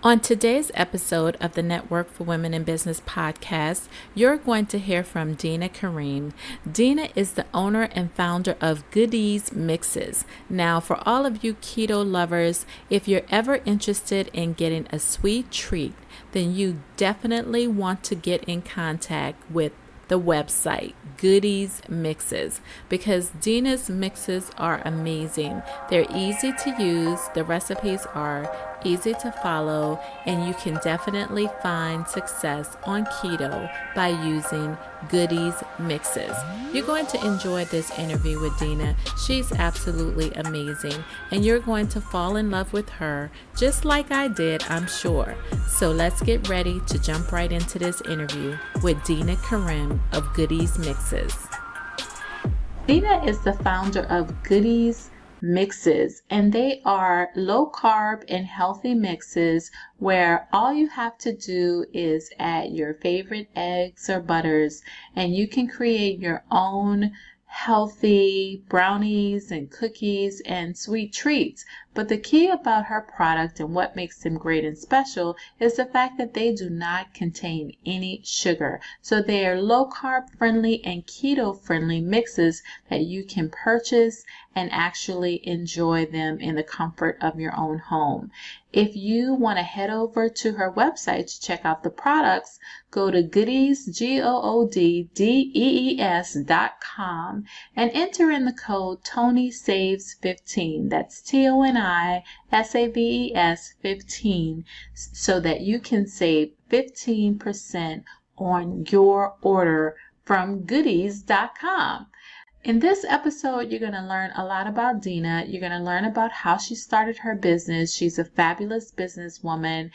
On today's episode of the Network for Women in Business podcast, you're going to hear from Deana Karim. Deana is the owner and founder of Goodies Mixes. Now, for all of you keto lovers, if you're ever interested in getting a sweet treat, then you definitely want to get in contact with the website Goodies Mixes, because Deana's mixes are amazing. They're easy to use, the recipes are easy to follow, and you can definitely find success on keto by using Goodies Mixes. You're going to enjoy this interview with Deana. She's absolutely amazing, and you're going to fall in love with her just like I did, I'm sure. So let's get ready to jump right into this interview with Deana Karim of Goodies Mixes. Deana is the founder of Goodies Mixes, and they are low carb and healthy mixes where all you have to do is add your favorite eggs or butters, and you can create your own healthy brownies and cookies and sweet treats. But the key about her product and what makes them great and special is the fact that they do not contain any sugar. So they are low carb friendly and keto friendly mixes that you can purchase and actually enjoy them in the comfort of your own home. If you want to head over to her website to check out the products, go to goodies, GOODDEES.com, and enter in the code TonySaves15. That's TONISAVES 15, so that you can save 15% on your order from goodies.com. In this episode, you're going to learn a lot about Deana. You're going to learn about how she started her business. She's a fabulous businesswoman,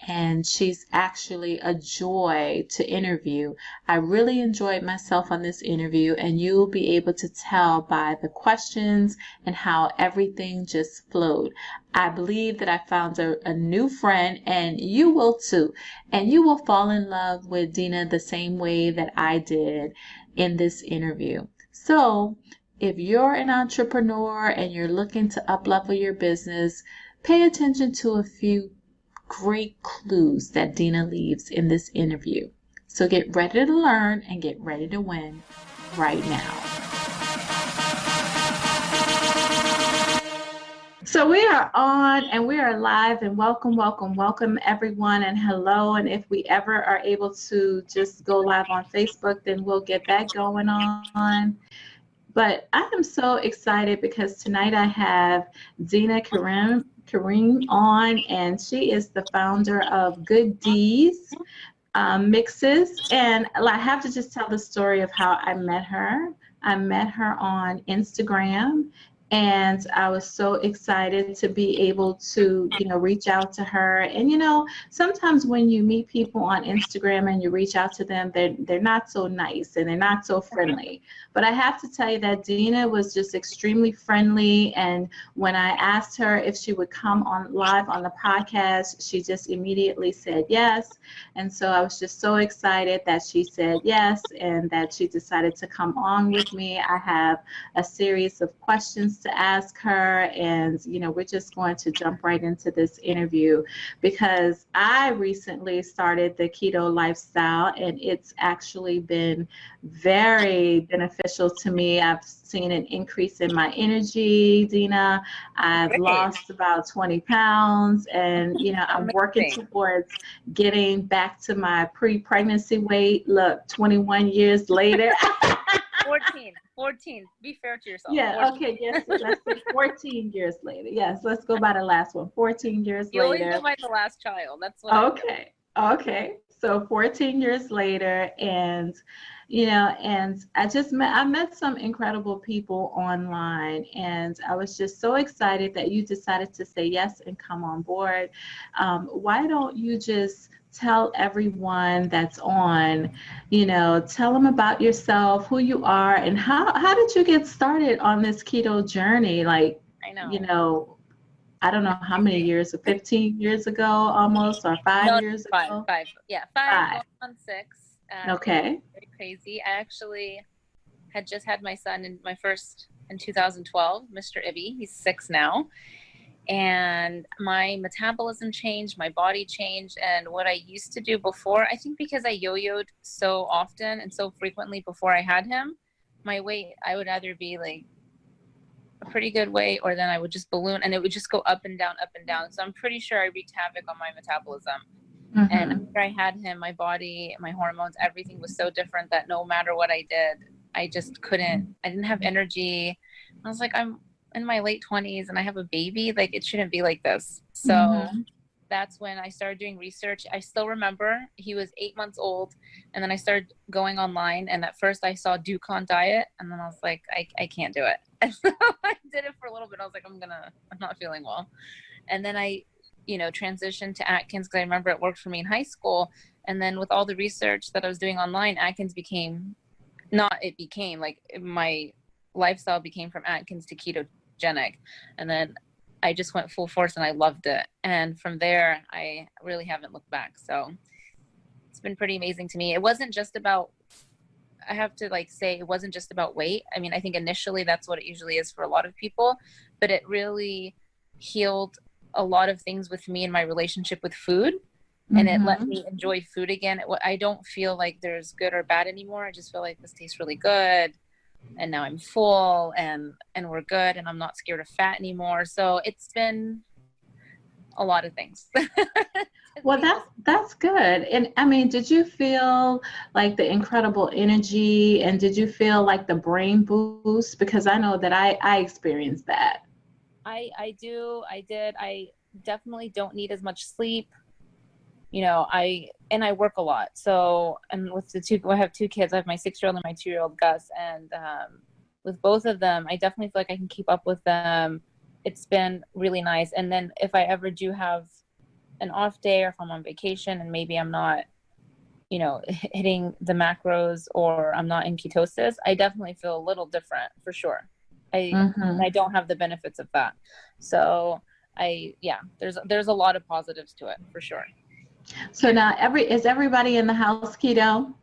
and she's actually a joy to interview. I really enjoyed myself on this interview, and you'll be able to tell by the questions and how everything just flowed. I believe that I found a new friend, and you will too. And you will fall in love with Deana the same way that I did in this interview. So if you're an entrepreneur and you're looking to up-level your business, pay attention to a few great clues that Deana leaves in this interview. So get ready to learn and get ready to win right now. So we are on and we are live, and welcome everyone, and hello. And if we ever are able to just go live on Facebook, then we'll get that going on. But I am so excited because tonight I have Deana Karim on, and she is the founder of Goodies Mixes. And I have to just tell the story of how I met her. I met her on Instagram, and I was so excited to be able to, reach out to her. And, sometimes when you meet people on Instagram and you reach out to them, they're not so nice and they're not so friendly. But I have to tell you that Deana was just extremely friendly. And when I asked her if she would come on live on the podcast, she just immediately said yes. And so I was just so excited that she said yes and that she decided to come on with me. I have a series of questions to ask her, and we're just going to jump right into this interview because I recently started the keto lifestyle, and it's actually been very beneficial to me. I've seen an increase in my energy, Deana. I've lost about 20 pounds, and I'm working towards getting back to my pre-pregnancy weight. Look, 21 years later. 14. Be fair to yourself. Yeah, 14. okay, yes, let's say 14 years later. Yes, let's go by the last one. 14 years You later. always go by the last child. That's what Okay. So 14 years later, and and I met some incredible people online, and I was just so excited that you decided to say yes and come on board. Why don't you just tell everyone that's on, tell them about yourself, who you are, and how did you get started on this keto journey? Like, I know. I don't know how many years, 15 years ago almost, or 5 years ago? Five. Yeah, 5 going on 6. Okay. Very crazy. I actually had just had my son in 2012, Mr. Ibby. He's 6 now. and my metabolism changed, my body changed. And what I used to do before, I think because I yo-yoed so often and so frequently before I had him, my weight, I would either be like a pretty good weight, or then I would just balloon and it would just go up and down, up and down. So I'm pretty sure I wreaked havoc on my metabolism. And after I had him, my body, my hormones, everything was so different that no matter what I did, I just couldn't, I didn't have energy. I was like, I'm in my late 20s and I have a baby. Like, it shouldn't be like this. So that's when I started doing research. I still remember he was 8 months old, and then I started going online, and at first I saw Ducon diet, and then I was like, I can't do it. And so I did it for a little bit. I was like, I'm not feeling well. And then I, transitioned to Atkins because I remember it worked for me in high school. And then with all the research that I was doing online, Atkins like my lifestyle became from Atkins to ketogenic. And then I just went full force and I loved it. And from there, I really haven't looked back. So it's been pretty amazing to me. It wasn't just about, I have to say, it wasn't just about weight. I mean, I think initially that's what it usually is for a lot of people, but it really healed a lot of things with me in my relationship with food. And it let me enjoy food again. I don't feel like there's good or bad anymore. I just feel like this tastes really good. And now I'm full and we're good, and I'm not scared of fat anymore. So it's been a lot of things. Well, that's good. And I mean, did you feel like the incredible energy, and did you feel like the brain boost? Because I know that I experienced that. I did. I definitely don't need as much sleep. I work a lot. So, and with I have two kids. I have my 6-year-old and my 2-year-old Gus. And with both of them, I definitely feel like I can keep up with them. It's been really nice. And then if I ever do have an off day, or if I'm on vacation and maybe I'm not, hitting the macros, or I'm not in ketosis, I definitely feel a little different for sure. I don't have the benefits of that. So there's a lot of positives to it for sure. So now is everybody in the house keto?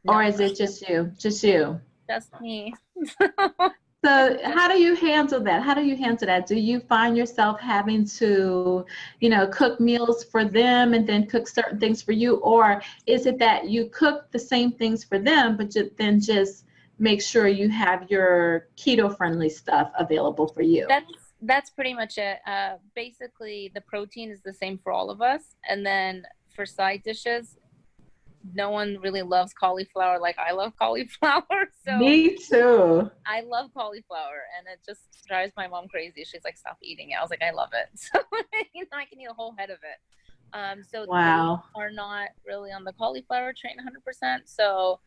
No, or is it just you? Just you? Just me. So how do you handle that? Do you find yourself having to, cook meals for them and then cook certain things for you? Or is it that you cook the same things for them, but then just make sure you have your keto-friendly stuff available for you? That's pretty much it. Basically, the protein is the same for all of us. And then for side dishes, no one really loves cauliflower like I love cauliflower. So me too. I love cauliflower, and it just drives my mom crazy. She's like, stop eating it. I was like, I love it. So I can eat a whole head of it. So wow. They are not really on the cauliflower train 100%. So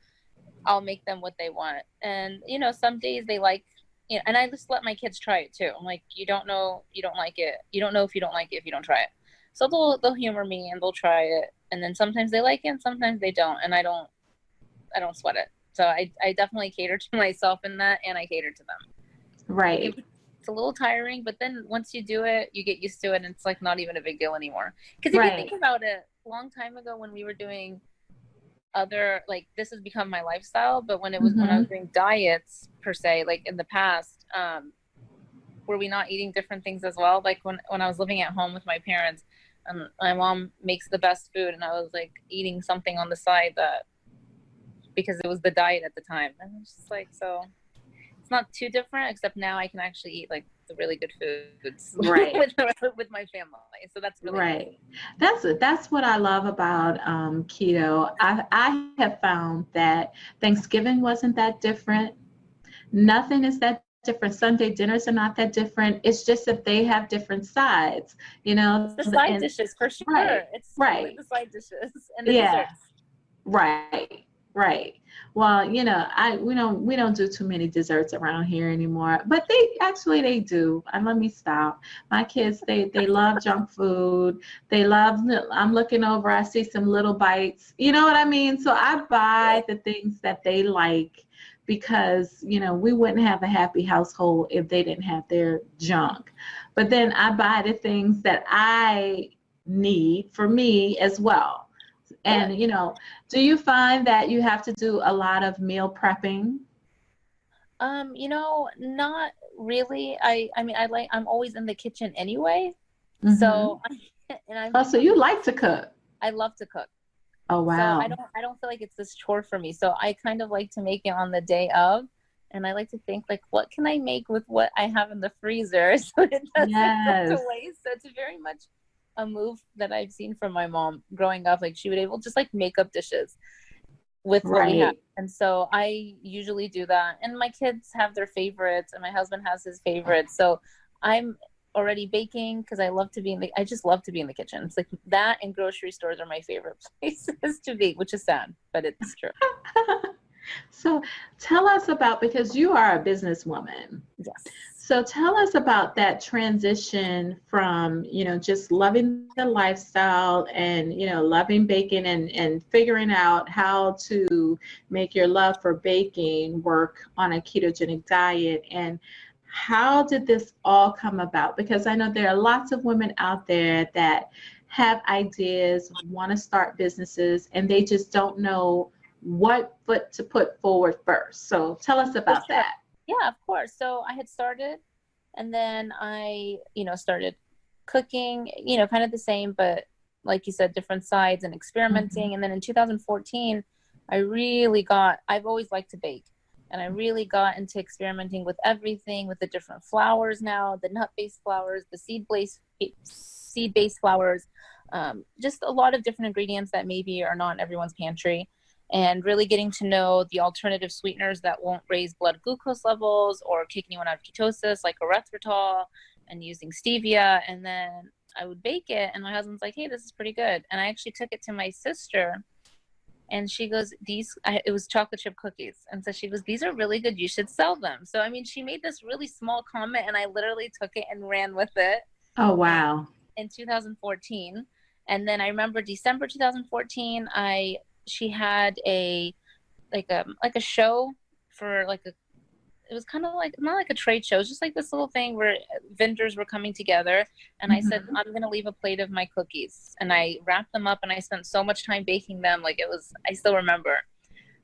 I'll make them what they want. And, some days they like, and I just let my kids try it too. I'm like, you don't know, you don't like it. You don't know if you don't like it if you don't try it. So they'll humor me and they'll try it. And then sometimes they like it and sometimes they don't. And I don't sweat it. So I definitely cater to myself in that, and I cater to them. Right. It's a little tiring, but then once you do it, you get used to it, and it's like not even a big deal anymore. Because if you think about it, a long time ago when we were doing this has become my lifestyle, but when it was when I was doing diets per se, like in the past, were we not eating different things as well? Like when I was living at home with my parents, my mom makes the best food, and I was like eating something on the side because it was the diet at the time. And it's just like, so it's not too different, except now I can actually eat like the really good foods with my family. So that's really nice. That's what I love about keto. I have found that Thanksgiving wasn't that different. Nothing is that different. Sunday dinners are not that different. It's just that they have different sides, It's the side dishes for sure. Right, it's the side dishes and the desserts. Right. Well, we don't do too many desserts around here anymore, but they do. And let me stop. My kids, they love junk food. They love, I'm looking over, I see some little bites. You know what I mean? So I buy the things that they like, because, we wouldn't have a happy household if they didn't have their junk. But then I buy the things that I need for me as well. And, do you find that you have to do a lot of meal prepping? Not really, I mean, I'm always in the kitchen anyway. Mm-hmm. So, Oh, so you like to cook? I love to cook. Oh, So wow. I don't feel like it's this chore for me. So I kind of like to make it on the day of. And I like to think like, what can I make with what I have in the freezer so it doesn't go to Yes. waste. So it's very much a move that I've seen from my mom growing up. Like she would able just like make up dishes with what we have. Right. And so I usually do that. And my kids have their favorites and my husband has his favorites. So I'm already baking because I just love to be in the kitchen. It's like that, and grocery stores are my favorite places to be, which is sad, but it's true. So tell us about, because you are a businesswoman. Yes. So tell us about that transition from, just loving the lifestyle and, loving baking and figuring out how to make your love for baking work on a ketogenic diet. And how did this all come about? Because I know there are lots of women out there that have ideas, want to start businesses, and they just don't know what foot to put forward first. So tell us about that. Yeah, of course. So I had started, and then I, started cooking, kind of the same, but like you said, different sides and experimenting. Mm-hmm. And then in 2014, I've always liked to bake. And I really got into experimenting with everything, with the different flours now, the nut-based flours, the seed-based flours, just a lot of different ingredients that maybe are not in everyone's pantry. And really getting to know the alternative sweeteners that won't raise blood glucose levels or kick anyone out of ketosis, like erythritol, and using stevia. And then I would bake it, and my husband's like, hey, this is pretty good. And I actually took it to my sister, and she goes, it was chocolate chip cookies. And so she goes, these are really good. You should sell them. So, I mean, she made this really small comment, and I literally took it and ran with it. Oh, wow. In 2014. And then I remember December 2014, she had a show for it was kind of like, not like a trade show, it was just like this little thing where vendors were coming together. And I said, I'm going to leave a plate of my cookies. And I wrapped them up, and I spent so much time baking them. I still remember.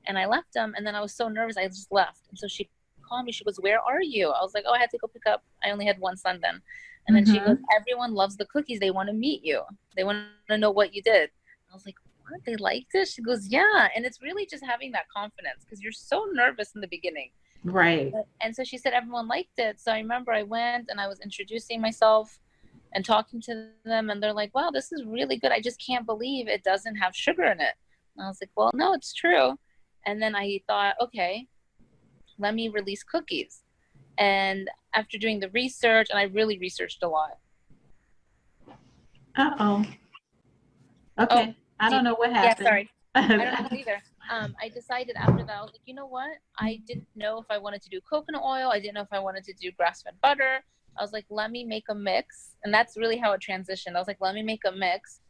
And I left them. And then I was so nervous, I just left. And so she called me. She goes, where are you? I was like, oh, I had to go pick up. I only had one son then. And then she goes, everyone loves the cookies. They want to meet you. They want to know what you did. I was like, what? They liked it? She goes, yeah. And it's really just having that confidence, because you're so nervous in the beginning. Right. And so she said everyone liked it. So I remember I went and I was introducing myself and talking to them, and they're like, wow, this is really good. I just can't believe it doesn't have sugar in it. And I was like, well, no, it's true. And then I thought, okay, let me release cookies. And after doing the research, and I really researched a lot. Uh-oh. Okay. I don't know what happened. Yeah, sorry. I don't know either. I decided after that, I was like, you know what? I didn't know if I wanted to do coconut oil. I didn't know if I wanted to do grass-fed butter. I was like, let me make a mix. And that's really how it transitioned. I was like, let me make a mix.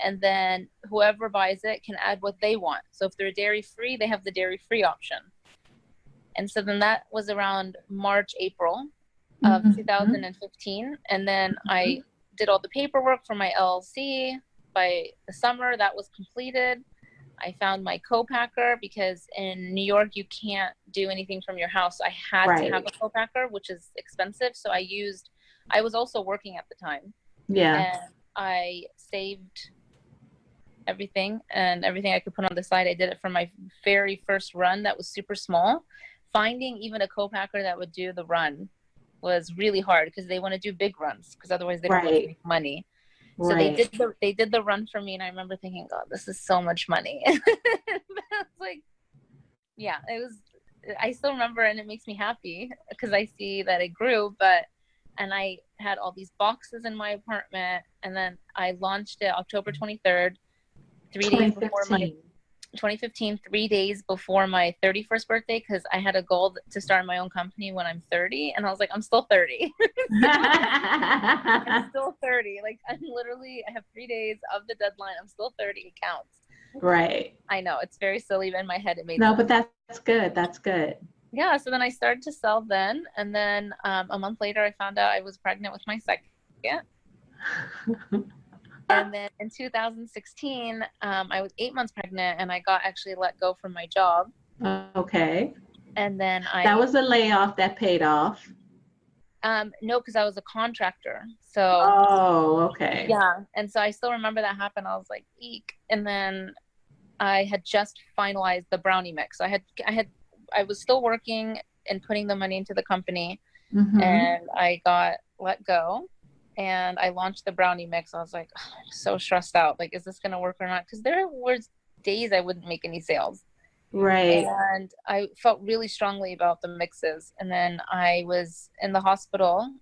And then whoever buys it can add what they want. So if they're dairy-free, they have the dairy-free option. And so then that was around March, April of 2015. And then I did all the paperwork for my LLC. By the summer, that was completed. I found my co-packer, because in New York, you can't do anything from your house. I had to have a co-packer, which is expensive. So I was also working at the time. Yeah. And I saved everything I could put on the side. I did it for my very first run that was super small. Finding even a co-packer that would do the run was really hard, because they want to do big runs, because otherwise they don't make money. So they did the run for me, and I remember thinking, God, this is so much money. But I was like, yeah, I still remember, and it makes me happy because I see that it grew. And I had all these boxes in my apartment, and then I launched it October 23rd, 3 days before my 2015, 3 days before my 31st birthday, because I had a goal to start my own company when I'm 30, and I was like, I'm still 30. I'm still 30. Like, I have 3 days of the deadline. I'm still 30. It counts. Right. I know, it's very silly, but in my head it made no, sense. But that's good. That's good. Yeah. So then I started to sell then, and then a month later I found out I was pregnant with my second. And then in 2016, I was 8 months pregnant, and I got actually let go from my job. Okay. And then that was a layoff that paid off. No, because I was a contractor. So Oh, okay. yeah. And so I still remember that happened. I was like, eek. And then I had just finalized the brownie mix. So I was still working and putting the money into the company, and I got let go, and I launched the brownie mix. I was like, oh, I'm so stressed out. Like, is this going to work or not? Because there were days I wouldn't make any sales. Right. And I felt really strongly about the mixes. And then I was in the hospital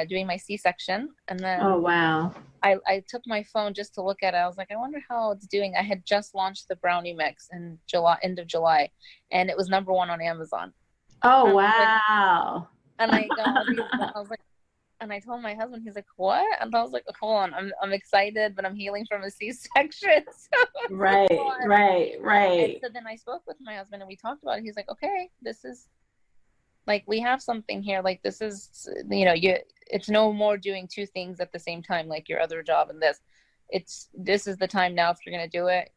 doing my C-section. And then Oh, wow. I took my phone just to look at it. I was like, I wonder how it's doing. I had just launched the brownie mix in July, end of July, and it was number 1 on Amazon. Oh, And wow. and I got all these, I was like, and I told my husband, he's like, what? And I was like, hold on, I'm excited, but I'm healing from a C-section. So Right. And so then I spoke with my husband and we talked about it. He's like, okay, this is like, we have something here. Like, this is, it's no more doing 2 things at the same time, like your other job and this. This is the time now. If you're going to do it,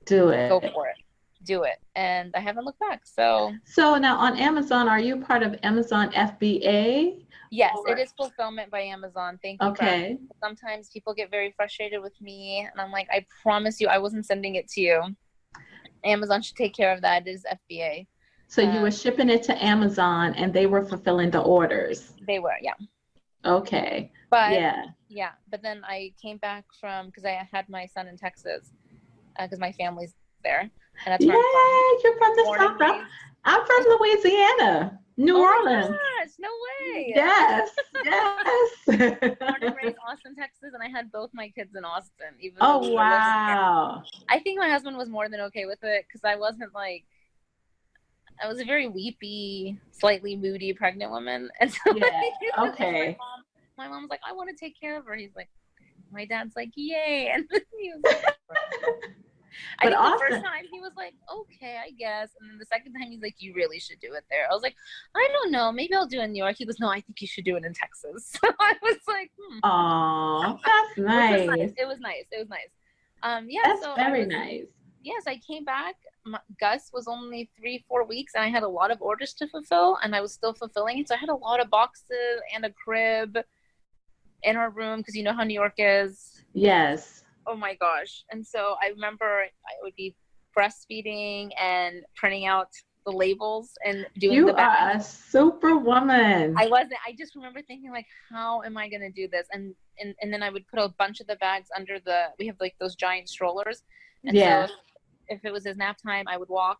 Do it. go for it. Do it. And I haven't looked back. So now on Amazon, are you part of Amazon FBA? yes, it is fulfillment by Amazon. Thank you. Okay. Sometimes people get very frustrated with me, and I'm like, I promise you, I wasn't sending it to you. Amazon should take care of that. It is FBA. So you were shipping it to Amazon, and they were fulfilling the orders. They were, yeah. Okay. But yeah. But then I came back because I had my son in Texas, because my family's there, and that's where I'm from. You're from the South. I'm from Louisiana, New Orleans. Gosh, no way. Yes. Born and raised Austin, Texas, and I had both my kids in Austin. Even wow. I think my husband was more than okay with it, because I wasn't like, I was a very weepy, slightly moody pregnant woman, and so okay. My mom was like, I want to take care of her. He's like, my dad's like, yay, and he was like, I think the first time he was like, okay, I guess. And then the second time he's like, you really should do it there. I was like, I don't know. Maybe I'll do it in New York. He goes, no, I think you should do it in Texas. So I was like, oh, that's nice. It was nice. That's very nice. Yes, I came back. Gus was only 3-4 weeks, and I had a lot of orders to fulfill, and I was still fulfilling it. So I had a lot of boxes and a crib in our room, because you know how New York is. Yes. Oh my gosh. And so I remember I would be breastfeeding and printing out the labels and doing the bags. You are a superwoman. I wasn't. I just remember thinking, like, how am I going to do this? And then I would put a bunch of the bags under we have like those giant strollers. And so if it was his nap time, I would walk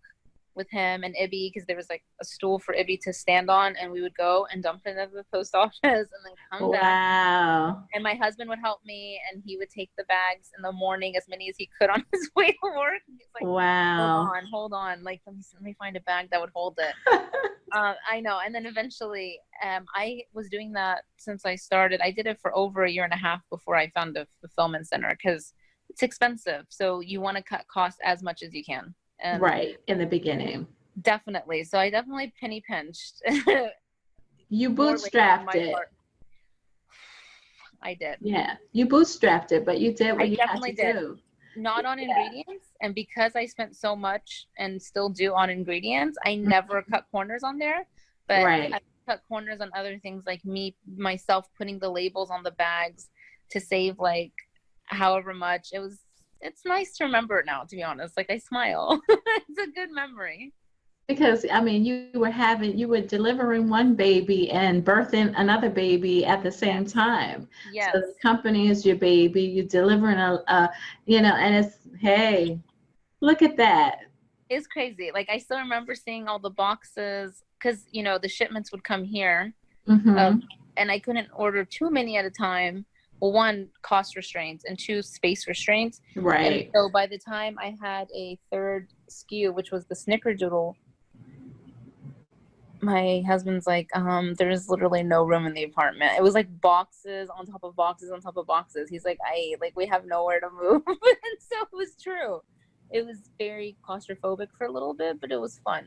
with him and Ibby, because there was like a stool for Ibby to stand on, and we would go and dump it at the post office and then come back. Wow. And my husband would help me, and he would take the bags in the morning, as many as he could, on his way to work. And he's like, wow. Hold on. Like, let me find a bag that would hold it. I know. And then eventually, I was doing that since I started. I did it for over 1.5 years before I found a fulfillment center, because it's expensive. So you want to cut costs as much as you can. Right, in the beginning. Definitely. So I definitely penny pinched. You bootstrapped it. I did. Yeah, you bootstrapped it, but you did what you had to do. Not on ingredients. And because I spent so much and still do on ingredients, I never cut corners on there. But I cut corners on other things, like myself putting the labels on the bags to save like however much. It's nice to remember it now, to be honest. Like, I smile. It's a good memory. Because, I mean, you were delivering one baby and birthing another baby at the same time. Yes. So the company is your baby. You're delivering and it's, hey, look at that. It's crazy. Like, I still remember seeing all the boxes, because, the shipments would come here. And I couldn't order too many at a time. Well, 1, cost restraints, and 2, space restraints. Right. And so by the time I had a 3rd SKU, which was the snickerdoodle, my husband's like, there's literally no room in the apartment. It was like boxes on top of boxes on top of boxes. He's like, we have nowhere to move. And so it was true. It was very claustrophobic for a little bit, but it was fun.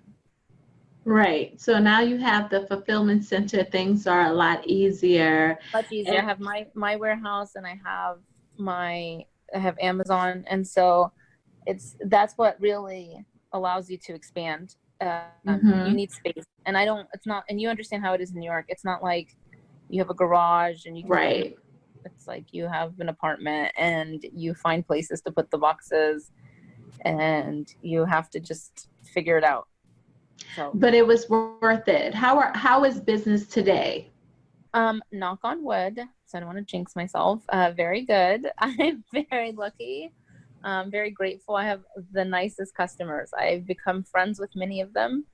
Right. So now you have the fulfillment center. Things are a lot easier. Much easier. I have my warehouse, and I have Amazon, and so that's what really allows you to expand. You need space, and and you understand how it is in New York. It's not like you have a garage and you can, Right. it's like you have an apartment and you find places to put the boxes and you have to just figure it out. So, But it was worth it. How is business today? knock on wood, so I don't want to jinx myself. Very good. I'm very lucky. Very grateful. I have the nicest customers. I've become friends with many of them,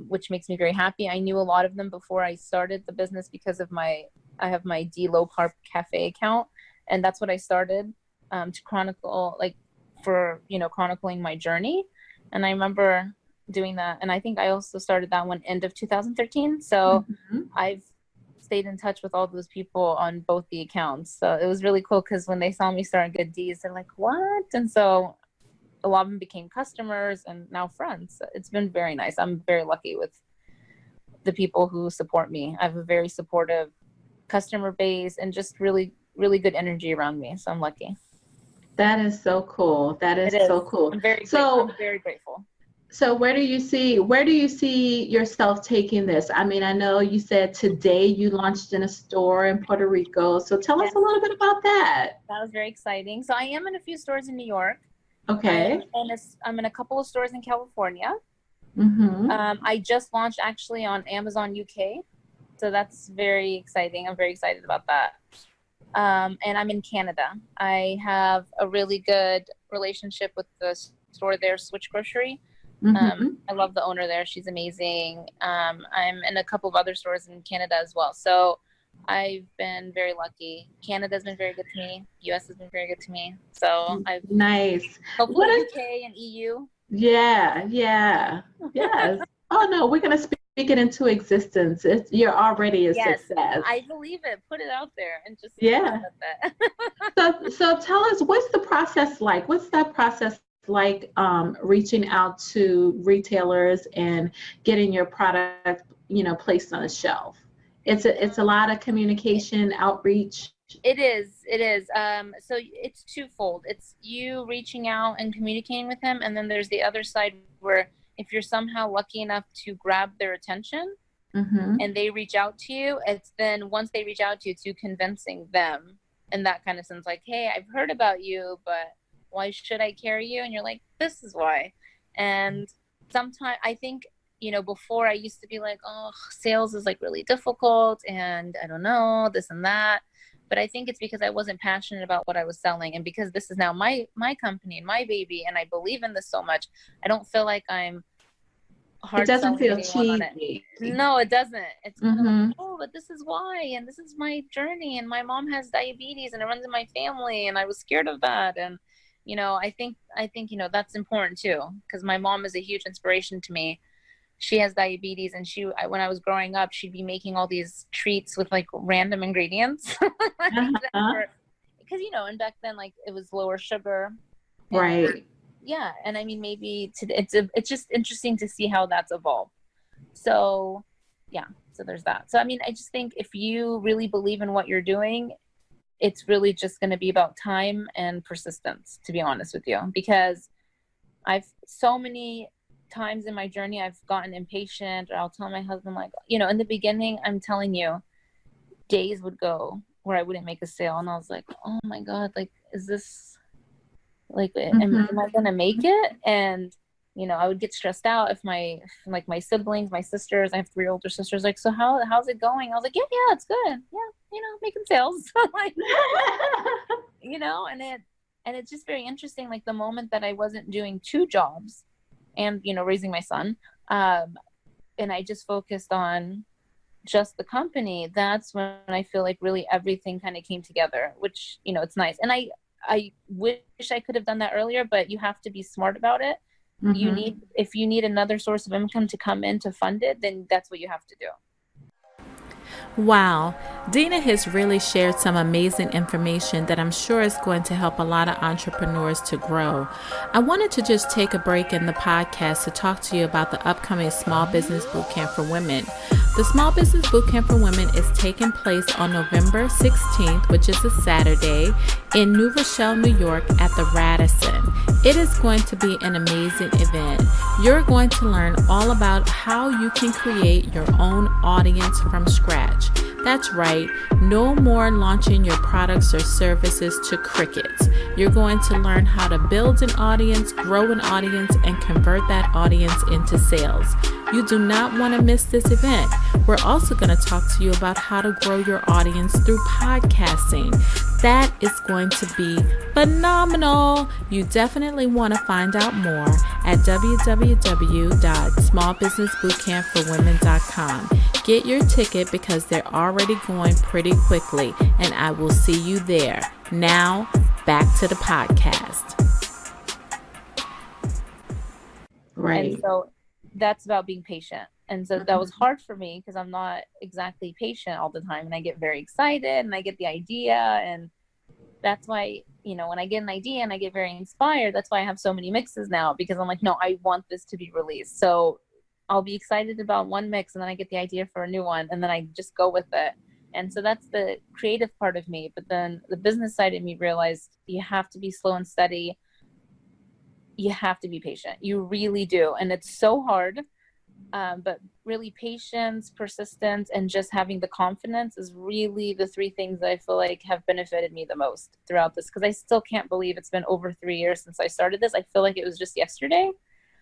which makes me very happy. I knew a lot of them before I started the business because of I have my D Low Carb Cafe account, and that's what I started to chronicle, like for, chronicling my journey. And I remember doing that. And I think I also started that one end of 2013. So I've stayed in touch with all those people on both the accounts. So it was really cool because when they saw me starting Good D's, they're like, what? And so a lot of them became customers and now friends. It's been very nice. I'm very lucky with the people who support me. I have a very supportive customer base and just really, really good energy around me. So I'm lucky. That is so cool. That is so cool. I'm very grateful. I'm very grateful. So where do you see yourself taking this? I mean, I know you said today you launched in a store in Puerto Rico. So tell us a little bit about that. That was very exciting. So I am in a few stores in New York. Okay. I'm in a couple of stores in California. Mm-hmm. I just launched actually on Amazon UK. So that's very exciting. I'm very excited about that. And I'm in Canada. I have a really good relationship with the store there, Switch Grocery. I love the owner there. She's amazing. I'm in a couple of other stores in Canada as well. So I've been very lucky. Canada's been very good to me. US has been very good to me. So I've nice. Hopefully UK and EU. Yeah. Yes. Oh no, we're gonna speak it into existence. You're already a success. I believe it. Put it out there and just So tell us, what's the process like? What's that process like, reaching out to retailers and getting your product, placed on a shelf? It's a lot of communication, outreach. It is. So it's twofold. It's you reaching out and communicating with them, and then there's the other side where if you're somehow lucky enough to grab their attention and they reach out to you, it's then once they reach out to you, it's you convincing them in that kind of sense, like, hey, I've heard about you, but why should I carry you? And you're like, this is why. And sometimes I think, before I used to be like, oh, sales is like really difficult and I don't know, this and that. But I think it's because I wasn't passionate about what I was selling. And because this is now my company and my baby, and I believe in this so much, I don't feel like I'm hard. It doesn't feel cheesy. No, it doesn't. It's kind of like, oh, but this is why, and this is my journey, and my mom has diabetes and it runs in my family, and I was scared of that. And, I think, that's important too, because my mom is a huge inspiration to me. She has diabetes, and when I was growing up, she'd be making all these treats with like random ingredients. Because, and back then, like, it was lower sugar. Right. Yeah. And I mean, maybe it's just interesting to see how that's evolved. So yeah, so there's that. So, I mean, I just think if you really believe in what you're doing, it's really just going to be about time and persistence, to be honest with you, because I've so many times in my journey I've gotten impatient, or I'll tell my husband, like, in the beginning, I'm telling you, days would go where I wouldn't make a sale, and I was like, oh my god, like, is this like am I gonna make it? And I would get stressed out if my siblings, my sisters, I have 3 older sisters, like, so how's it going? I was like, yeah, it's good, making sales. Like, and it's just very interesting, like the moment that I wasn't doing 2 jobs and, raising my son, and I just focused on just the company, that's when I feel like really everything kind of came together, which, it's nice. And I wish I could have done that earlier, but you have to be smart about it. If you need another source of income to come in to fund it, then that's what you have to do. Wow, Deana has really shared some amazing information that I'm sure is going to help a lot of entrepreneurs to grow. I wanted to just take a break in the podcast to talk to you about the upcoming Small Business Bootcamp for Women. The Small Business Bootcamp for Women is taking place on November 16th, which is a Saturday, in New Rochelle, New York at the Radisson. It is going to be an amazing event. You're going to learn all about how you can create your own audience from scratch. scratch. That's right, no more launching your products or services to crickets. You're going to learn how to build an audience, grow an audience, and convert that audience into sales. You do not want to miss this event. We're also going to talk to you about how to grow your audience through podcasting. That is going to be phenomenal. You definitely want to find out more at www.smallbusinessbootcampforwomen.com. Get your ticket because they're already going pretty quickly, and I will see you there. Now, back to the podcast. Right. And so that's about being patient. And so that was hard for me because I'm not exactly patient all the time. And I get very excited and I get the idea. And that's why, when I get an idea and I get very inspired, that's why I have so many mixes now, because I'm like, no, I want this to be released. So I'll be excited about one mix and then I get the idea for a new one and then I just go with it. And so that's the creative part of me. But then the business side of me realized you have to be slow and steady. You have to be patient. You really do. And it's so hard. But really patience, persistence, and just having the confidence is really the three things that I feel like have benefited me the most throughout this. Because I still can't believe it's been over 3 years since I started this. I feel like it was just yesterday.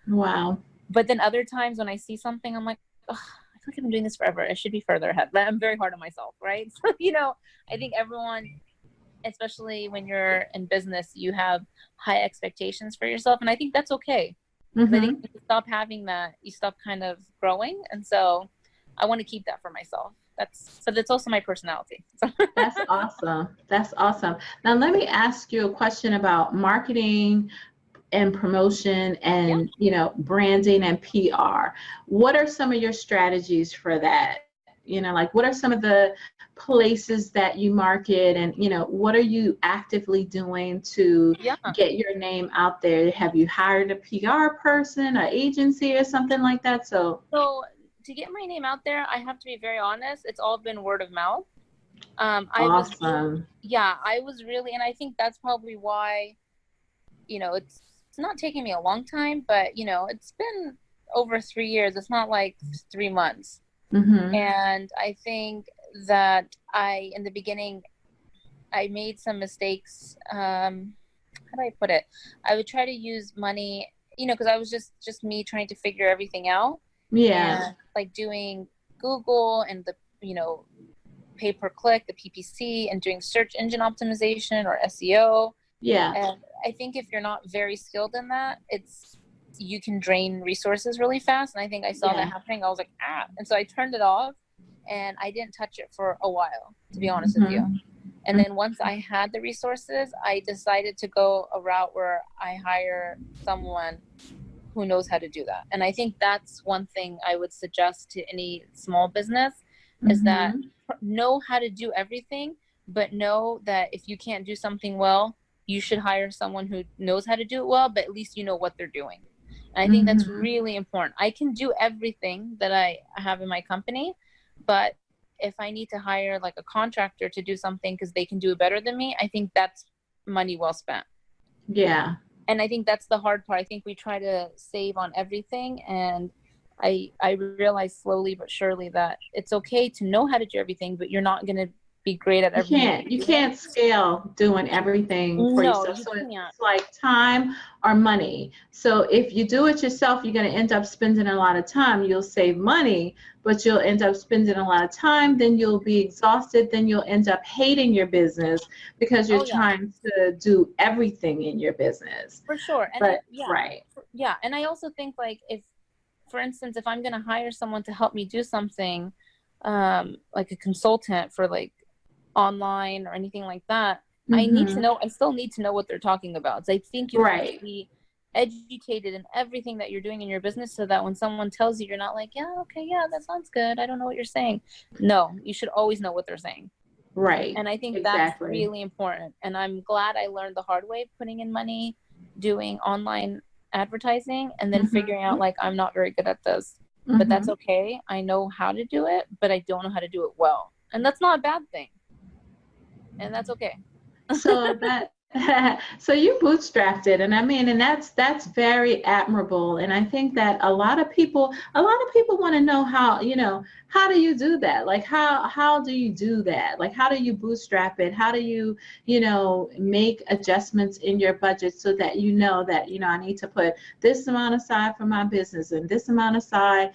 Wow. But then other times when I see something, I'm like, oh, I feel like I've been doing this forever. I should be further ahead. But I'm very hard on myself, right? So, I think everyone, especially when you're in business, you have high expectations for yourself. And I think that's okay. Mm-hmm. I think if you stop having that, you stop kind of growing. And so I want to keep that for myself. That's also my personality. That's awesome. That's awesome. Now, let me ask you a question about marketing and promotion and, branding and PR. What are some of your strategies for that? What are some of the places that you market and, what are you actively doing to get your name out there? Have you hired a PR person, an agency or something like that? So to get my name out there, I have to be very honest. It's all been word of mouth. Awesome. I was really, and I think that's probably why, it's not taking me a long time, but, it's been over 3 years. It's not like 3 months. Mm-hmm. And I think that in the beginning, I made some mistakes. How do I put it? I would try to use money, because I was just me trying to figure everything out. Yeah. And, like doing Google and the, pay per click, the PPC, and doing search engine optimization or SEO. Yeah. And I think if you're not very skilled in that, you can drain resources really fast. And I think I saw that happening. I was like, and so I turned it off and I didn't touch it for a while, to be honest with you. And then once I had the resources, I decided to go a route where I hire someone who knows how to do that. And I think that's one thing I would suggest to any small business is that know how to do everything, but know that if you can't do something well, you should hire someone who knows how to do it well, but at least you know what they're doing. And I think that's really important. I can do everything that I have in my company, but if I need to hire like a contractor to do something because they can do it better than me, I think that's money well spent. Yeah. And I think that's the hard part. I think we try to save on everything. And I realize slowly but surely that it's okay to know how to do everything, but you're not going to be great at everything. You can't scale doing everything for yourself. So it's like time or money. So if you do it yourself, you're going to end up spending a lot of time. You'll save money, but you'll end up spending a lot of time. Then you'll be exhausted. Then you'll end up hating your business because you're trying to do everything in your business. For sure. And right. Yeah. And I also think like for instance, if I'm going to hire someone to help me do something, like a consultant for like online or anything like that, I still need to know what they're talking about. So I think you have to be educated in everything that you're doing in your business so that when someone tells you, you're not like, that sounds good, I don't know what you're saying. No, you should always know what they're saying. Right. And I think that's really important. And I'm glad I learned the hard way, putting in money, doing online advertising, and then figuring out like, I'm not very good at this, but that's okay. I know how to do it, but I don't know how to do it well. And that's not a bad thing. And that's okay. So So you bootstrapped it, and I mean, and that's very admirable. And I think that a lot of people want to know how, how do you do that? Like how do you do that? Like how do you bootstrap it? How do you, make adjustments in your budget so that that, I need to put this amount aside for my business and this amount aside,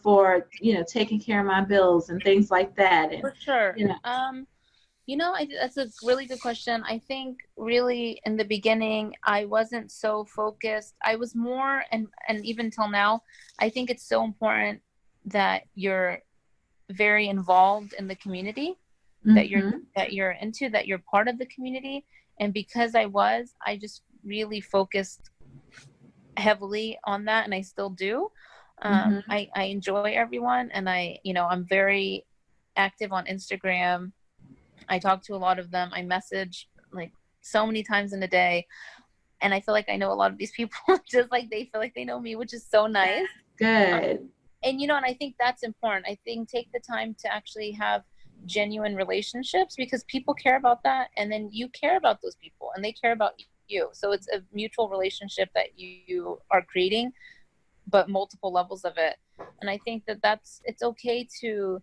for, taking care of my bills and things like that. And For sure. you know, That's a really good question. I think really in the beginning, I wasn't so focused. I was more, and even till now, I think it's so important that you're very involved in the community, that you're into, that you're part of the community. And because I just really focused heavily on that, and I still do. I enjoy everyone, and I'm very active on Instagram. I talk to a lot of them. I message like so many times in a day. And I feel like I know a lot of these people just like they feel like they know me, which is so nice. Good. And I think that's important. I think take the time to actually have genuine relationships, because people care about that. And then you care about those people and they care about you. So it's a mutual relationship that you are creating, but multiple levels of it. And I think it's okay to,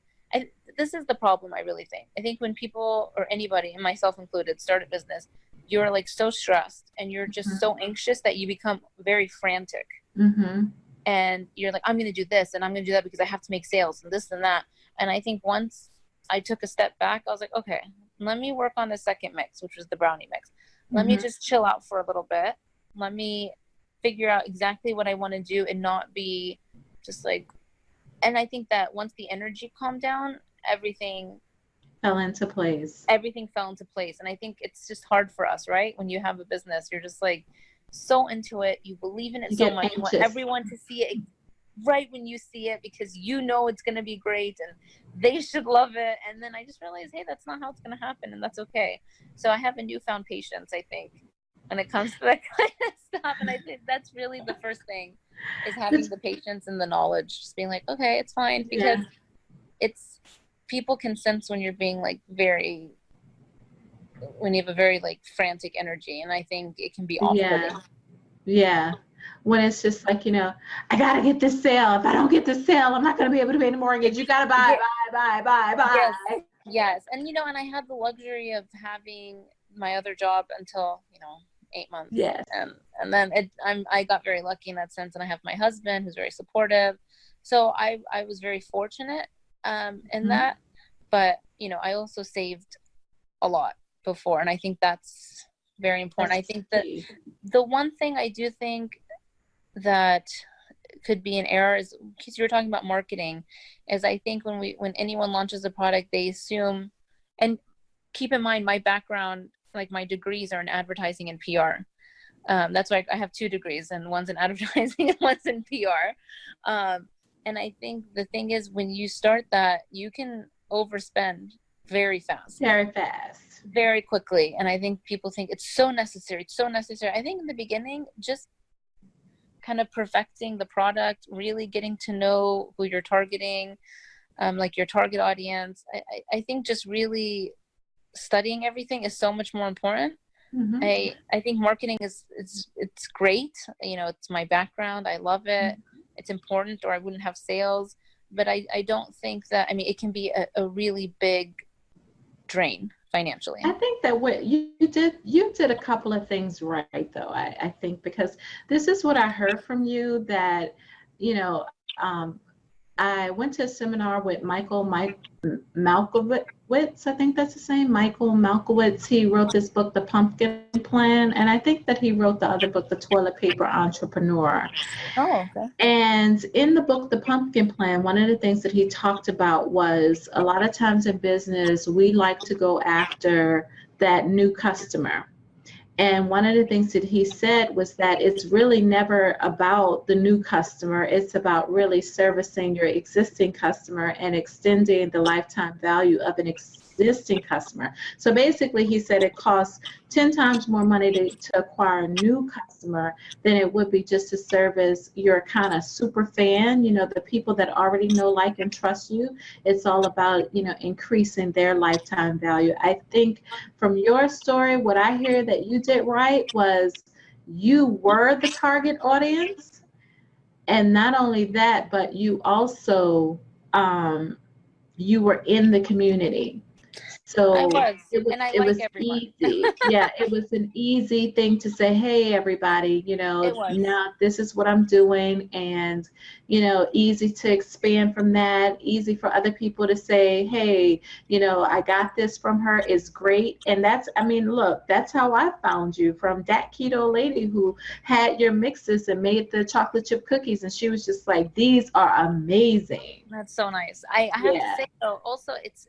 this is the problem, I really think. I think when people, or anybody, and myself included, start a business, you're like so stressed and you're just so anxious that you become very frantic. And you're like, I'm going to do this and I'm going to do that because I have to make sales and this and that. And I think once I took a step back, I was like, okay, let me work on the second mix, which was the brownie mix. Let me just chill out for a little bit. Let me figure out exactly what I want to do and not be just like, and I think that once the energy calmed down, everything fell into place. Everything fell into place. And I think it's just hard for us, right? When you have a business, you're just like so into it. You believe in it so much. You want everyone to see it right when you see it because it's going to be great and they should love it. And then I just realized, hey, that's not how it's going to happen. And that's okay. So I have a newfound patience, I think, when it comes to that kind of stuff. And I think that's really the first thing, is having the patience and the knowledge, just being like, okay, it's fine, because people can sense when you're being like when you have a very like frantic energy, and I think it can be off-putting. Yeah. When it's just like, I gotta get this sale. If I don't get this sale, I'm not gonna be able to pay the mortgage. You gotta buy. Yes. And and I had the luxury of having my other job until 8 months. Yes. And then I got very lucky in that sense, and I have my husband who's very supportive. So I was very fortunate in that. But I also saved a lot before, and I think that's very important. I think that the one thing I do think that could be an error is, because you were talking about marketing, is I think when anyone launches a product, they assume, and keep in mind my background, like my degrees are in advertising and PR. That's why I have 2 degrees, and one's in advertising and one's in PR. And I think the thing is, when you start that, you can overspend very fast. Very quickly. And I think people think it's so necessary. I think in the beginning, just kind of perfecting the product, really getting to know who you're targeting, like your target audience. I think just really studying everything is so much more important. I think marketing it's great. It's my background. I love it. It's important, or I wouldn't have sales. But I don't think that, it can be a really big drain financially. I think that what you did a couple of things right, though. I think, because this is what I heard from you, that, I went to a seminar with Michael Malkowitz, I think that's his name, Michael Malkowitz. He wrote this book, The Pumpkin Plan, and I think that he wrote the other book, The Toilet Paper Entrepreneur. Oh, okay. And in the book, The Pumpkin Plan, one of the things that he talked about was, a lot of times in business, we like to go after that new customer. And one of the things that he said was that it's really never about the new customer. It's about really servicing your existing customer and extending the lifetime value of an existing customer. So basically, he said it costs 10 times more money to acquire a new customer than it would be just to service your kind of super fan, the people that already know, like, and trust you. It's all about, increasing their lifetime value. I think from your story, what I hear that you did right was you were the target audience. And not only that, but you also, you were in the community. I So was, and I it like was everyone. easy. Yeah, it was an easy thing to say, hey, everybody, It was. now this is what I'm doing. And, easy to expand from that, easy for other people to say, hey, I got this from her, is great. And that's, I mean, look, that's how I found you, from that keto lady who had your mixes and made the chocolate chip cookies. And she was just like, these are amazing. That's so nice. I have to Yeah. say though, also it's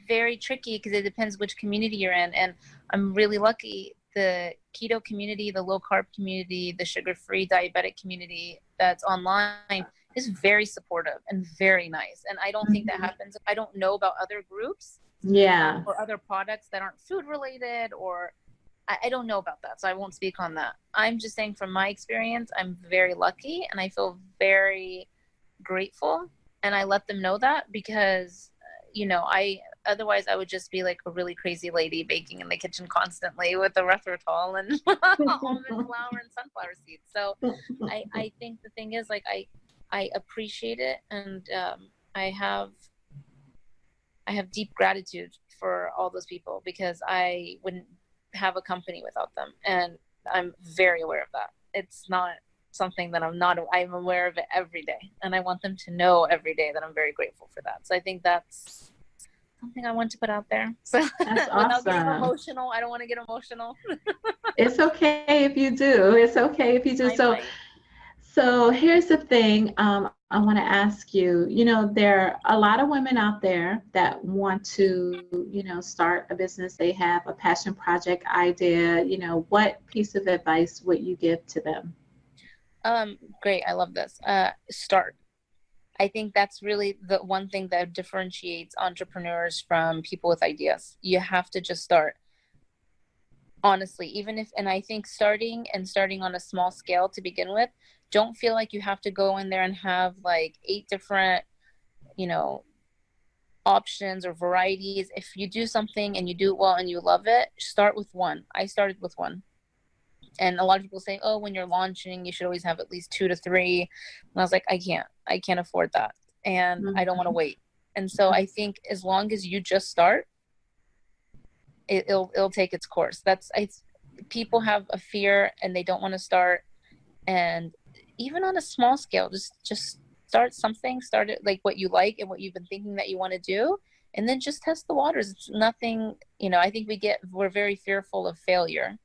very tricky because it depends which community you're in. And I'm really lucky. The keto community, the low carb community, the sugar-free diabetic community that's online is very supportive and very nice. And I don't think that happens. I don't know about other groups Yeah. or other products that aren't food related, or I don't know about that. So I won't speak on that. I'm just saying from my experience, I'm very lucky and I feel very grateful. And I let them know that because otherwise I would just be like a really crazy lady baking in the kitchen constantly with erythritol and almond flour and sunflower seeds. So I think the thing is, like, I appreciate it, and I have deep gratitude for all those people because I wouldn't have a company without them, and I'm very aware of that. It's not something that I'm aware of it every day, and I want them to know every day that I'm very grateful for that. So I think that's something I want to put out there. So That's without getting awesome. emotional, I don't want to get emotional. It's okay if you do. It's okay if you do. I might. So here's the thing. I want to ask you, there are a lot of women out there that want to, start a business. They have a passion project idea. What piece of advice would you give to them? Great. I love this. Start. I think that's really the one thing that differentiates entrepreneurs from people with ideas. You have to just start. Honestly, and I think starting on a small scale to begin with, don't feel like you have to go in there and have like 8 different, options or varieties. If you do something and you do it well and you love it, start with one. I started with one. And a lot of people say, oh, when you're launching, you should always have at least 2 to 3. And I was like, I can't afford that. And I don't want to wait. And so I think as long as you just start, it'll take its course. People have a fear and they don't want to start. And even on a small scale, just start something, start it like what you like and what you've been thinking that you want to do. And then just test the waters. It's nothing, I think we're very fearful of failure.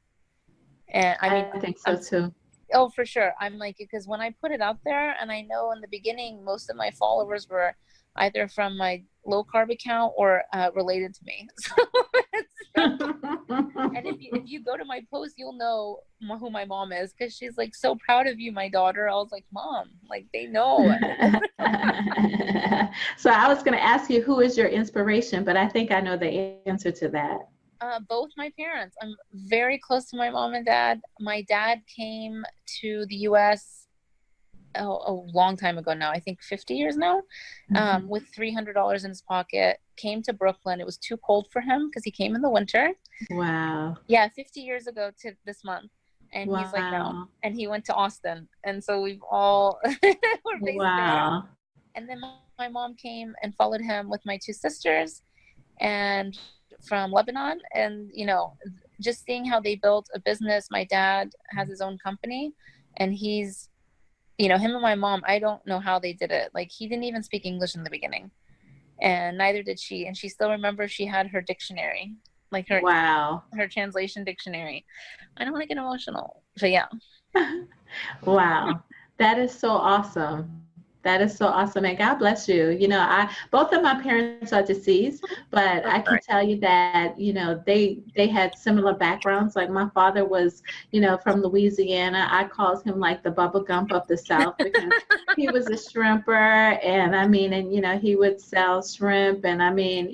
And I mean, I think so too. oh, for sure. I'm like, because when I put it out there, and I know in the beginning, most of my followers were either from my low carb account or related to me. And if you go to my post, you'll know who my mom is, because she's like, so proud of you, my daughter. I was like, Mom, like, they know. So I was going to ask you, who is your inspiration, but I think I know the answer to that. Both my parents. I'm very close to my mom and dad. My dad came to the U.S. A long time ago now. I think 50 years now, with $300 in his pocket. Came to Brooklyn. It was too cold for him because he came in the winter. Wow. Yeah, 50 years ago to this month. And Wow. he's like, no. And he went to Austin. And so we've all we're based Wow. there. And then my mom came and followed him with my 2 sisters and from Lebanon. And, just seeing how they built a business. My dad has his own company, and he's, him and my mom, I don't know how they did it. Like, he didn't even speak English in the beginning, and neither did she. And she still remembers she had her dictionary, like her translation dictionary. I don't want to get emotional, but yeah. Wow. That is so awesome. That is so awesome, and God bless you. Both of my parents are deceased, but I'm I can sorry. tell you that, they had similar backgrounds. Like my father was, from Louisiana. I called him like the Bubba Gump of the South because he was a shrimper, and I mean, and he would sell shrimp, and I mean,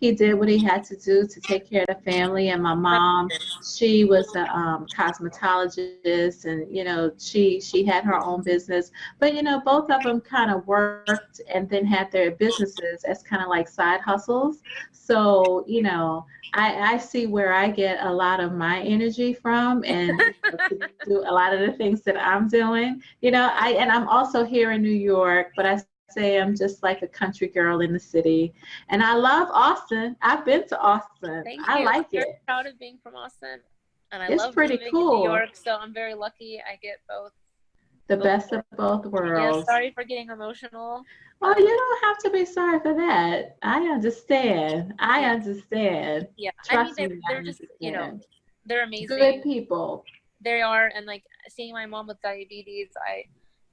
he did what he had to do to take care of the family. And my mom, she was a cosmetologist, and she had her own business, but both of them kind of worked and then had their businesses as kind of like side hustles. So I see where I get a lot of my energy from, and to do a lot of the things that I'm doing. And I'm also here in New York, but I say I'm just like a country girl in the city, and I love Austin. I've been to Austin. Thank I you. I'm like very it. proud of being from Austin, and I It's love pretty living in New cool. York. So I'm very lucky. I get both. The Both. best of both Yeah. worlds. Sorry for getting emotional. Oh, you don't have to be sorry for that. I understand. I Yeah. understand. Yeah. I mean, Trust me, I they're just understand. they're Good amazing. people. They are, and like seeing my mom with diabetes,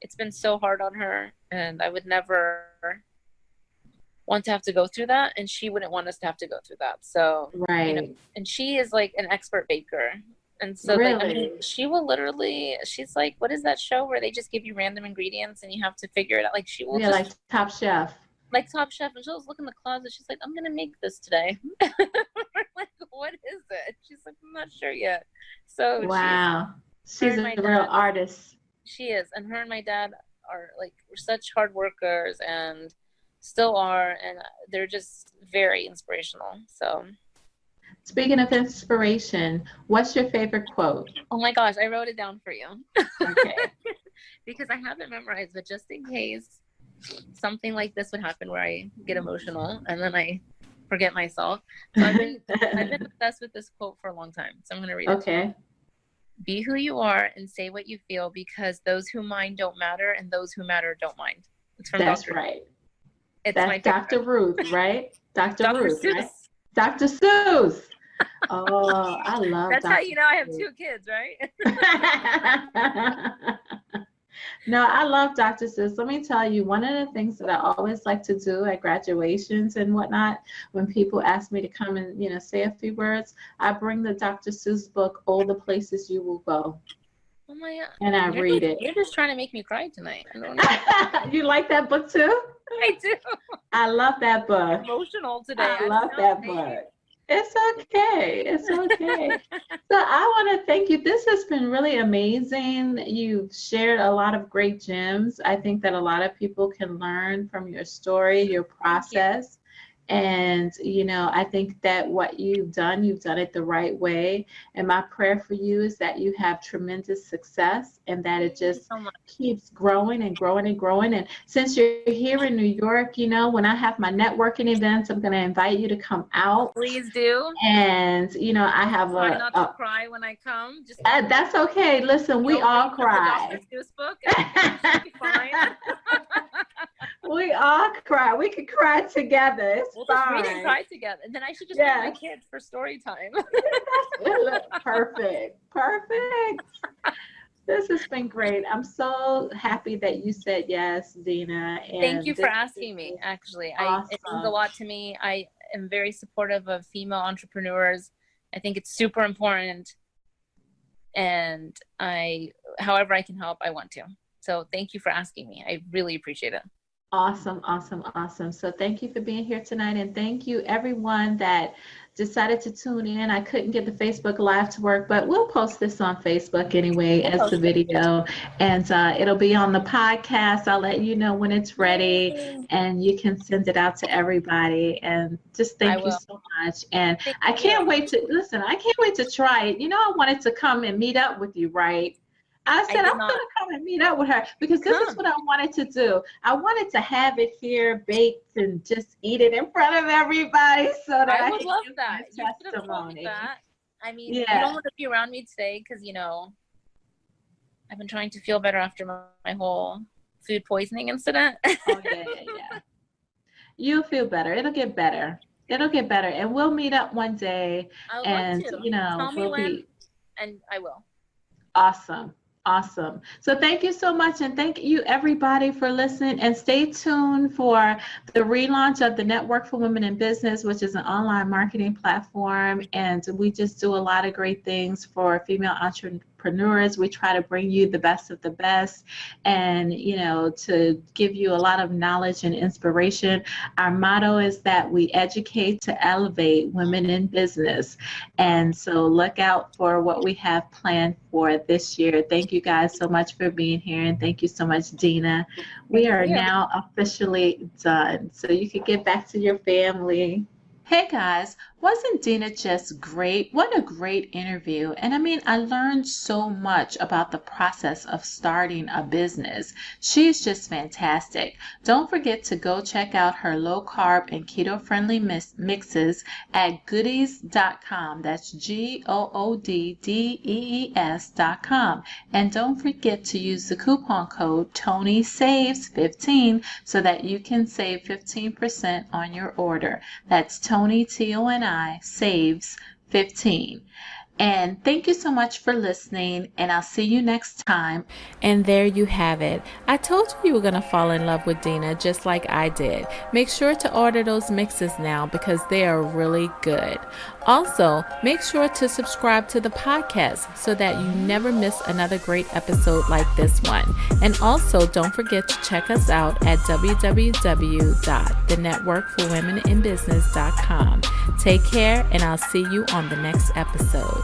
it's been so hard on her, and I would never want to have to go through that, and she wouldn't want us to have to go through that. So, Right. and she is like an expert baker. And so like, I mean, Really? she will literally, she's like, what is that show where they just give you random ingredients and you have to figure it out? Like she will Yeah, like just Top Chef. like Top Chef, and she'll just look in the closet. She's like, I'm gonna make this today. We're like, what is it? She's like, I'm not sure yet. So Wow. her She's and a my real dad, artist. she is, and her and my dad are like such hard workers and still are, and they're just very inspirational. So, Speaking of inspiration, what's your favorite quote? oh my gosh, I wrote it down for you. Okay. Because I have it memorized, but just in case something like this would happen where I get emotional and then I forget myself. So I've been obsessed with this quote for a long time. So I'm gonna read it. Okay. Be who you are and say what you feel, because those who mind don't matter and those who matter don't mind. It's from That's Dr. right. It's That's my Dr. favorite. Ruth, right? Dr. Dr. Ruth, right? Seuss. Dr. Seuss. Oh, I love That's how Dr. you know I have Seuss. 2 kids, right? No, I love Dr. Seuss. Let me tell you, one of the things that I always like to do at graduations and whatnot, when people ask me to come and, say a few words, I bring the Dr. Seuss book, All the Places You Will Go, Oh my God. and I read it. You're just trying to make me cry tonight. I don't know. You like that book too? I do. I love that book. Emotional today. I I love don't know, that maybe. book. It's okay. It's okay. So I want to thank you. This has been really amazing. You've shared a lot of great gems. I think that a lot of people can learn from your story, your process. And, I think that what you've done it the right way. And my prayer for you is that you have tremendous success and that it just So much. keeps growing and growing and growing. And since you're here in New York, when I have my networking events, I'm going to invite you to come out. Please do. And, I have Try not to cry when I come. Just that's okay. Listen, we don't all read cry. the Dr. Seuss book. And you'll be fine. We all cry. We can cry together. It's We'll fine. just read and cry together. And then I should just bring my kids for story time. Perfect. Perfect. This has been great. I'm so happy that you said yes, Deana. And thank you for asking me, actually. Awesome. It means a lot to me. I am very supportive of female entrepreneurs. I think it's super important. And however I can help, I want to. So thank you for asking me. I really appreciate it. Awesome, awesome, awesome. So thank you for being here tonight. And thank you everyone that decided to tune in. I couldn't get the Facebook Live to work, but we'll post this on Facebook anyway as the video. And it'll be on the podcast. I'll let you know when it's ready and you can send it out to everybody. And just thank you so much. And I can't wait to try it. I wanted to come and meet up with you, right? I said, I'm going to come and meet up with her because this is what I wanted to do. I wanted to have it here baked and just eat it in front of everybody so that I would love that. You testimony. That. I mean, you don't want to be around me today because, I've been trying to feel better after my whole food poisoning incident. Oh, yeah. You'll feel better. It'll get better. And we'll meet up one day. I would and, love to. Tell me when, and I will. Awesome. Awesome. So thank you so much. And thank you everybody for listening, and stay tuned for the relaunch of the Network for Women in Business, which is an online marketing platform. And we just do a lot of great things for female entrepreneurs. We try to bring you the best of the best and, to give you a lot of knowledge and inspiration. Our motto is that we educate to elevate women in business. And so look out for what we have planned for this year. Thank you guys so much for being here. And thank you so much, Deana. We are now officially done. So you can get back to your family. Hey guys, wasn't Deana just great? What a great interview. And I learned so much about the process of starting a business. She's just fantastic. Don't forget to go check out her low carb and keto friendly mixes at goodies.com. That's GOODDEES.com. And don't forget to use the coupon code TonySaves15 so that you can save 15% on your order. That's Tony, TONI, saves 15. And thank you so much for listening, and I'll see you next time. And there you have it. I told you were going to fall in love with Deana just like I did. Make sure to order those mixes now because they are really good. Also, make sure to subscribe to the podcast so that you never miss another great episode like this one. And also, don't forget to check us out at www.thenetworkforwomeninbusiness.com. Take care, and I'll see you on the next episode.